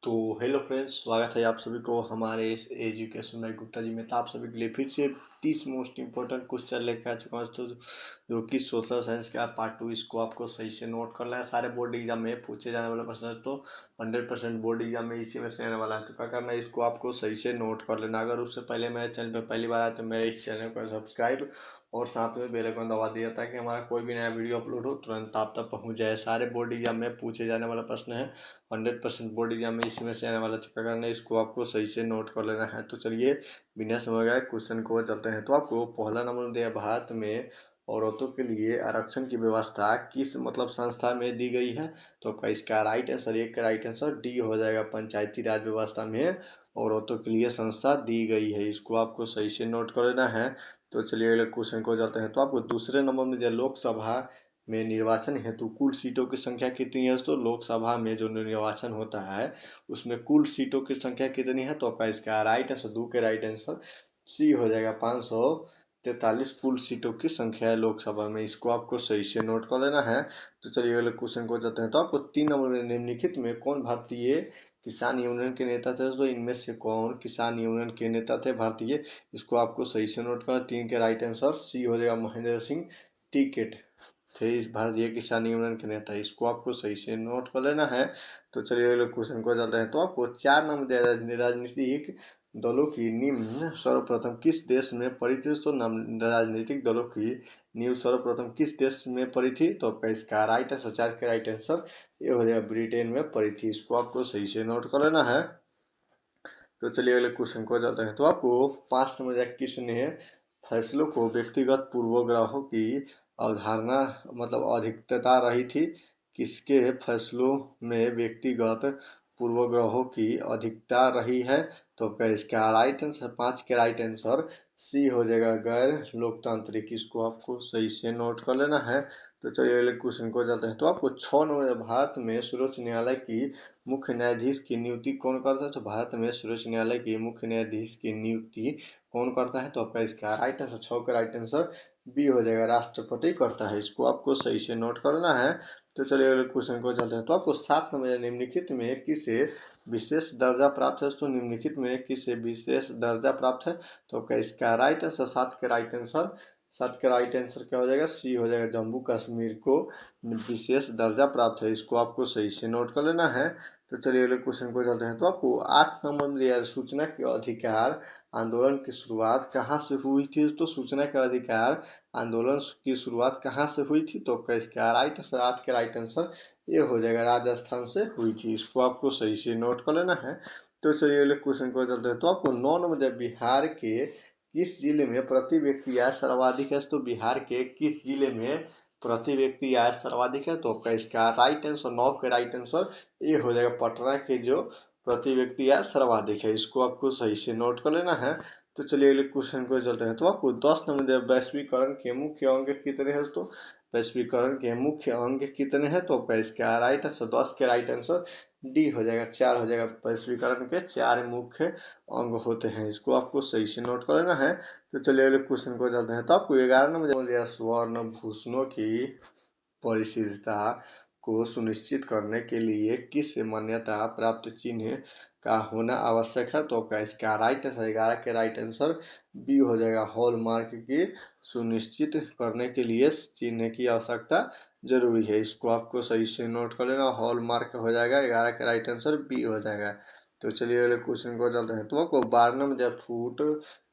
तो hello friends, स्वागत है आप सभी को हमारे इस एजुकेशन बाय गुप्ता जी में। तो आप सभी के लिए फिर से 30 मोस्ट इंपॉर्टेंट क्वेश्चन लेकर आ चुका हूँ तो जो कि सोशल साइंस का पार्ट 2। इसको आपको सही से नोट करना है। सारे बोर्ड एग्जाम में पूछे जाने वाला प्रश्न है, तो 100% बोर्ड एग्जाम में इसी में से आने वाला है। तो क्या करना है, इसको आपको सही से नोट कर लेना। अगर उससे पहले मेरे चैनल पर पहली बार आए तो मेरे इस चैनल को सब्सक्राइब और साथ में बेल आइकन दबा दिया ताकि हमारा कोई भी नया वीडियो अपलोड हो तुरंत आप तक पहुंच जाए। सारे बोर्ड एग्जाम में पूछे जाने वाला प्रश्न है, 100% बोर्ड एग्जाम में इसी में से आने वाला। चक्का करना है, इसको आपको सही से नोट कर लेना है। तो चलिए बिना समय गए क्वेश्चन को चलते हैं। तो आपको पहला नंबर दिया, भारत में औरतों के लिए आरक्षण की व्यवस्था किस संस्था में दी गई है। तो आपका इसका राइट आंसर, एक का राइट आंसर डी हो जाएगा। पंचायती राज व्यवस्था में औरतों के लिए संस्था दी गई है, इसको आपको सही से नोट कर लेना है। तो चलिए अगले क्वेश्चन को जाते हैं। तो आपको दूसरे नंबर में दिया, लोकसभा में निर्वाचन हेतु कुल सीटों की संख्या कितनी है। तो लोकसभा में जो निर्वाचन होता है उसमें कुल सीटों की संख्या कितनी है। तो आपका इसका राइट आंसर, दो के राइट आंसर सी हो जाएगा। 543 कुल सीटों की संख्या है लोकसभा में, इसको आपको सही से नोट कर लेना है। तो चलिए अगले क्वेश्चन को जाते हैं। तो आपको 3 नंबर में, निम्नलिखित में कौन भारतीय किसान यूनियन के नेता थे। तो इनमें से कौन किसान यूनियन के नेता थे भारतीय, इसको आपको सही से नोट करना। 3 के राइट आंसर सी हो जाएगा, महेंद्र सिंह टिकैत थे इस भारतीय किसान यूनियन के नेता, इसको आपको सही से नोट कर लेना है। तो चलिए अगले क्वेश्चन को चलते हैं। तो आपको 4 नंबर दिया, राजनीतिक दलों की नींव सर्वप्रथम किस देश में पड़ी थी। तो राजनीतिक दलों की नींव सर्वप्रथम किस देश में पड़ी थी। तो आपका इसका राइट आंसर, 4 के राइट आंसर ये हो जाएगा, ब्रिटेन में पड़ी थी, इसको आपको सही से नोट कर लेना है। तो चलिए अगले क्वेश्चन को जाते हैं। तो आपको 5 नंबर, किसने फैसलों को व्यक्तिगत पूर्वाग्रहों की अवधारणा अधिकता रही थी। किसके फैसलों में व्यक्तिगत पूर्वाग्रहों की अधिकता रही है। तो आपका इसका राइट आंसर, 5 के राइट आंसर सी हो जाएगा, गैर लोकतांत्रिक, इसको आपको सही से नोट कर लेना है। तो चलिए अगले क्वेश्चन को जाते हैं। तो आपको 6 नंबर, भारत में सर्वोच्च न्यायालय की मुख्य न्यायाधीश की नियुक्ति कौन करता है। तो भारत में सर्वोच्च न्यायालय की मुख्य न्यायाधीश की नियुक्ति कौन करता है। तो आपका इसका राइट आंसर, 6 का राइट आंसर बी हो जाएगा, राष्ट्रपति करता है, इसको आपको सही से नोट करना है। तो चलिए अगले क्वेश्चन को चलते हैं। तो आपको 7 नंबर, निम्नलिखित में किसे विशेष दर्जा प्राप्त है। तो निम्नलिखित में किसे विशेष दर्जा प्राप्त है। तो आपका इसका राइट आंसर, 7 के राइट आंसर, 7 का राइट आंसर क्या हो जाएगा, सी हो जाएगा, जम्मू कश्मीर को विशेष दर्जा प्राप्त है, इसको आपको सही से नोट कर लेना है। तो चलिए अगले क्वेश्चन को चलते हैं। तो आपको 8 नंबर में दिया, सूचना के अधिकार आंदोलन की शुरुआत कहाँ से हुई थी। तो सूचना के अधिकार आंदोलन की शुरुआत कहाँ से हुई थी। तो आपका इसका राइट आंसर, 8 के राइट आंसर ये हो जाएगा, राजस्थान से हुई थी, इसको आपको सही से नोट कर लेना है। तो चलिए अगले क्वेश्चन को चलते हैं। तो आपको 9 नंबर दिया, बिहार के किस जिले में प्रति व्यक्ति आय सर्वाधिक है। तो बिहार के किस जिले में प्रति व्यक्ति आय सर्वाधिक है। तो आपका इसका राइट आंसर, 9 के राइट आंसर ये हो जाएगा, पटना के जो प्रति व्यक्ति आय सर्वाधिक है, इसको आपको सही से नोट कर लेना है। तो चलिए अगले क्वेश्चन को चलते हैं। तो आपको 10 नंबर दिया, वैश्वीकरण के मुख्य अंग कितने हैं। तो वैश्वीकरण के मुख्य अंग कितने हैं। तो आपका इसका राइट आंसर, 10 के राइट आंसर डी हो जाएगा, 4 हो जाएगा। वैश्वीकरण के 4 मुख्य अंग होते हैं, इसको आपको सही से नोट कर लेना है। तो चलिए अगले क्वेश्चन को चलते हैं। तो आपको 11 नंबर दिया, स्वर्ण भूषणों की परिशुद्धता को सुनिश्चित करने के लिए किस मान्यता प्राप्त चिन्ह का होना आवश्यक है। तो आपका इसका राइट आंसर, 11 के राइट आंसर बी हो जाएगा, हॉलमार्क की सुनिश्चित करने के लिए चिन्ह की आवश्यकता जरूरी है, इसको आपको सही से नोट कर लेना। हॉलमार्क हो जाएगा, 11 का राइट आंसर बी हो जाएगा। तो चलिए अगले क्वेश्चन को चलते हैं। तो आपको 12 में जब फूट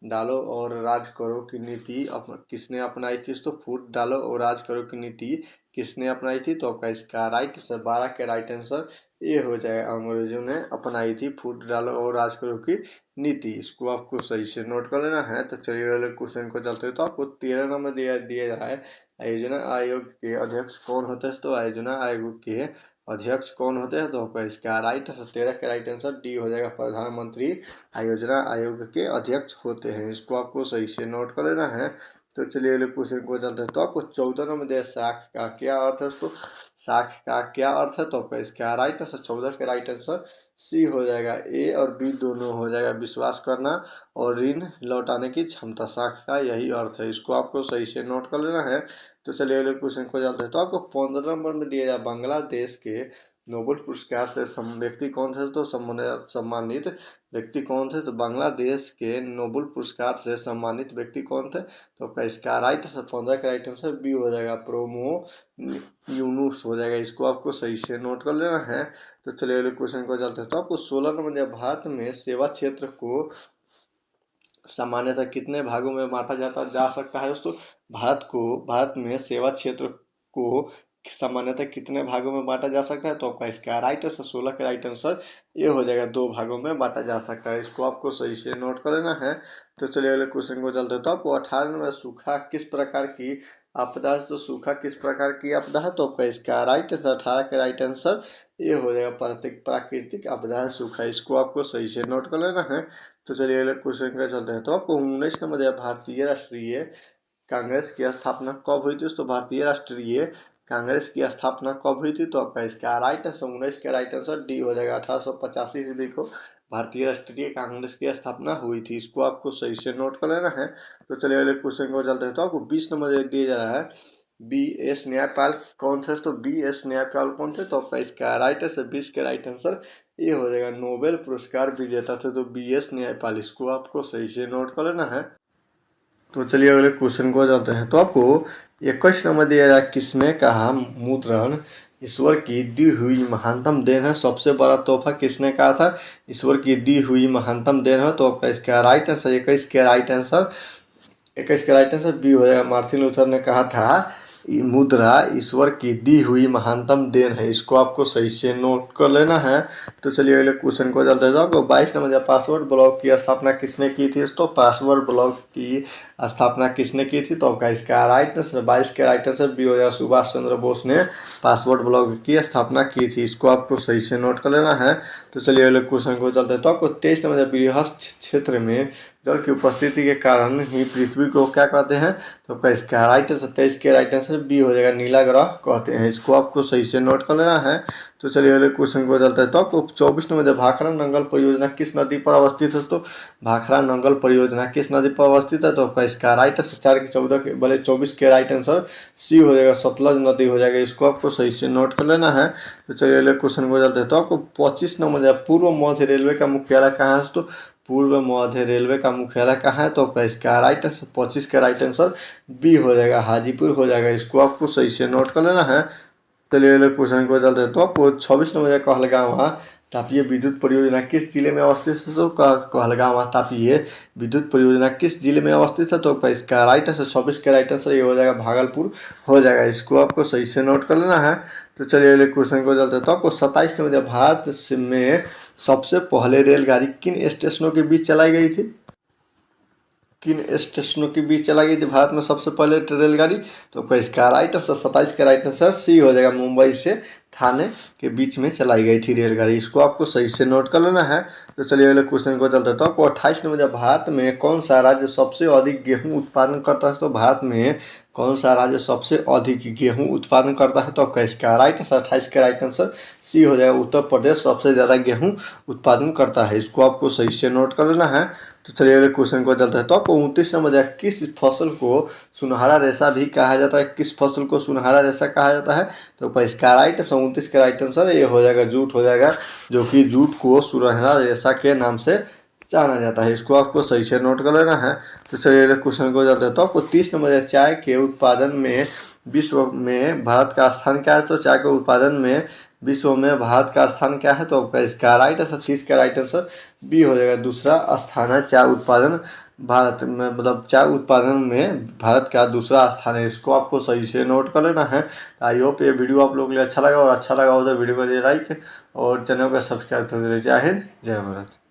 डालो और राज करो की नीति किसने अपनाई थी। तो फूट डालो और राज करो की नीति किसने अपनाई थी। तो आपका इसका राइट आंसर, 12 के राइट आंसर ये हो जाएगा, अंग्रेजों ने अपनाई थी फूट डालो और राज करो की नीति, इसको आपको सही से नोट कर लेना है। तो चलिए अगले क्वेश्चन को चलते हैं। तो आपको 13 नंबर दिया जा रहा है, आयोजना आयोग के अध्यक्ष कौन होते हैं। तो आयोजना आयोग के अध्यक्ष कौन होते हैं। तो आपका इसका राइट आंसर, 13 का राइट आंसर डी हो जाएगा, प्रधानमंत्री आयोजना आयोग के अध्यक्ष होते हैं, इसको आपको सही से नोट कर लेना है। तो चलिए अगले क्वेश्चन को चलते हैं। तो आपको 14 नंबर दिया, शाख का क्या अर्थ है। तो शाख का क्या अर्थ है। तो आपका इसका राइट आंसर, 14 का राइट आंसर सी हो जाएगा, ए और बी दोनों हो जाएगा, विश्वास करना और ऋण लौटाने की क्षमता, शाख का यही अर्थ है, इसको आपको सही से नोट कर लेना है। तो चलिए अगले क्वेश्चन को चलते हैं। तो आपको 15 नंबर में दिया जाए, बांग्लादेश के नोबेल पुरस्कार से व्यक्ति कौन थे, तो सम्मानित व्यक्ति कौन थे, तो बांग्लादेश के नोबेल पुरस्कार से सम्मानित व्यक्ति कौन थे, तो आपका इसका राइट आंसर 15 का राइट आंसर बी हो जाएगा, प्रोमो यूनुस हो जाएगा। इसको आपको सही से नोट कर लेना है। तो चलिए अगले क्वेश्चन को चलते हैं। तो आपको 16 नंबर, भारत में सेवा क्षेत्र को सामान्यतः कितने भागों में बांटा जा सकता है दोस्तों। भारत में सेवा क्षेत्र को सामान्यतः कितने भागों में बांटा जा सकता है, तो आपका इसका राइट आंसर 16 का राइट आंसर ये हो जाएगा, 2 भागों में बांटा जा सकता है। इसको आपको सही से नोट कर लेना है। तो चलिए अगले क्वेश्चन को चलते हैं। तो आपको 18 नंबर, सूखा किस प्रकार की आपदा है, तो सूखा किस प्रकार की आपदा है, तो आपका इसका राइट आंसर 18 का राइट आंसर ये हो जाएगा, प्राकृतिक आपदा है सूखा। इसको आपको सही से नोट कर लेना है। तो चलिए अगले क्वेश्चन का चलते हैं। तो आपको 19 नंबर, भारतीय राष्ट्रीय कांग्रेस की स्थापना कब हुई थी, तो भारतीय राष्ट्रीय कांग्रेस की स्थापना कब हुई थी, तो आपका इसका राइट आंसर 19 का राइट आंसर डी हो जाएगा। 1885 ईस्वी को भारतीय राष्ट्रीय कांग्रेस की स्थापना हुई थी। इसको आपको सही से नोट कर लेना है। तो चलिए अगले क्वेश्चन को चलते हैं। तो आपको 20 नंबर दिया जा रहा है, बी एस न्यायपाल कौन थे, तो बी एस न्यायपाल कौन थे, तो आपका इसका राइट आंसर 20 के राइट आंसर ये हो जाएगा, नोबेल पुरस्कार विजेता थे तो बी एस न्यायपाल। इसको आपको सही से नोट कर लेना है। तो चलिए अगले क्वेश्चन को चलते हैं। तो आपको 21 नंबर दिया जाए, किसने कहा मुद्रण ईश्वर की दी हुई महानतम देन है, सबसे बड़ा तोहफा किसने कहा था, ईश्वर की दी हुई महानतम देन है, तो आपका इसका राइट आंसर 21 के राइट आंसर बी हो जाएगा। मार्टिन लूथर ने कहा था मुद्रा ईश्वर की दी हुई महानतम देन है। इसको आपको सही से नोट कर लेना है। तो चलिए अगले क्वेश्चन को चलते हैं। आपको 22 नंबर, पासवर्ड ब्लॉक की स्थापना किसने की थी, तो पासवर्ड ब्लॉक की स्थापना किसने की थी, तो आपका इसका राइट आंसर 22 के राइट आंसर बी हो जाएगा, सुभाष चंद्र बोस ने पासवर्ड ब्लॉक की स्थापना की थी। इसको आपको सही से नोट कर लेना है। तो चलिए अगले क्वेश्चन को चलते हैं। तो आपको 23 नंबर, बृहस्पति क्षेत्र में जल की उपस्थिति के कारण ही पृथ्वी को क्या कहते हैं, तो आपका इसका राइट आंसर 23 के राइट आंसर बी हो जाएगा, नीला ग्रह कहते हैं। इसको आपको सही से नोट कर लेना है। तो चलिए अगले क्वेश्चन को चलता है। तो आपको 24 नंबर, भाखड़ा नंगल परियोजना किस नदी पर अवस्थित है, तो भाखड़ा नंगल परियोजना किस नदी पर अवस्थित है, तो आपका इसका राइट आंसर 4 के 14 के बले 24 के राइट आंसर सी हो जाएगा, सतलज नदी हो जाएगा। इसको आपको सही से नोट कर लेना है। तो चलिए अगले क्वेश्चन को चलते हैं। तो आपको 25 नंबर, पूर्व मध्य रेलवे का मुख्यालय कहाँ है, तो पूर्व मध्य रेलवे का मुख्यालय कहाँ है, तो आपका इसका राइट आंसर 25 का राइट आंसर बी हो जाएगा, हाजीपुर हो जाएगा। इसको आपको सही से नोट कर लेना है। चलिए अगले क्वेश्चन को चलते हैं। तो आपको 26 नंबर, कहलगांव तापीय विद्युत परियोजना किस जिले में अवस्थित है, तो कहलगांव तापीय विद्युत परियोजना किस जिले में अवस्थित है, तो इसका राइट आंसर 26 का राइट आंसर ये हो जाएगा, भागलपुर हो जाएगा। इसको आपको सही से नोट कर लेना है। तो चलिए अगले क्वेश्चन को चलते हैं। तो आपको 27 नंबर, भारत में सबसे पहले रेलगाड़ी किन स्टेशनों के बीच चलाई गई थी, भारत में सबसे पहले रेलगाड़ी, तो इसका राइट आंसर 27 का राइट आंसर सी हो जाएगा, मुंबई से थाने के बीच में चलाई गई थी रेलगाड़ी। इसको आपको सही से नोट कर लेना है। तो चलिए अगले क्वेश्चन को चलते हैं। तो आपको 28 नंबर, भारत में कौन सा राज्य सबसे अधिक गेहूं उत्पादन करता है, तो भारत में कौन सा राज्य सबसे अधिक गेहूं उत्पादन करता है, तो आपका इसका राइट आंसर 28 का राइट आंसर सी हो जाएगा, उत्तर प्रदेश सबसे ज़्यादा गेहूं उत्पादन करता है। इसको आपको सही से नोट कर लेना है। तो चलिए अगले क्वेश्चन को चलते हैं। तो आपको 29 नंबर, किस फसल को सुनहरा रेशा भी कहा जाता है, किस फसल को सुनहरा रेशा कहा जाता है, तो इसका राइट 29 का राइट आंसर ये हो जाएगा, जूट हो जाएगा, जो कि जूट को सुनहरा रेशा के नाम से जाना जाता है। इसको आपको सही से नोट कर लेना है। तो चलिए क्वेश्चन को जाते हैं। तो आपको 30 नंबर, चाय के उत्पादन में विश्व में भारत का स्थान क्या है, तो चाय के उत्पादन में विश्व में भारत का स्थान क्या है, तो आपका इसका राइट आंसर 30 का राइट आंसर बी हो जाएगा, दूसरा स्थान है चाय उत्पादन भारत में, मतलब चाय उत्पादन में भारत का दूसरा स्थान है। इसको आपको सही से नोट कर लेना है। आई होप ये वीडियो आप लोगों के लिए अच्छा लगा, और अच्छा लगा हो तो वीडियो को लाइक और चैनल को सब्सक्राइब कर दीजिए। जय हिंद, जय भारत।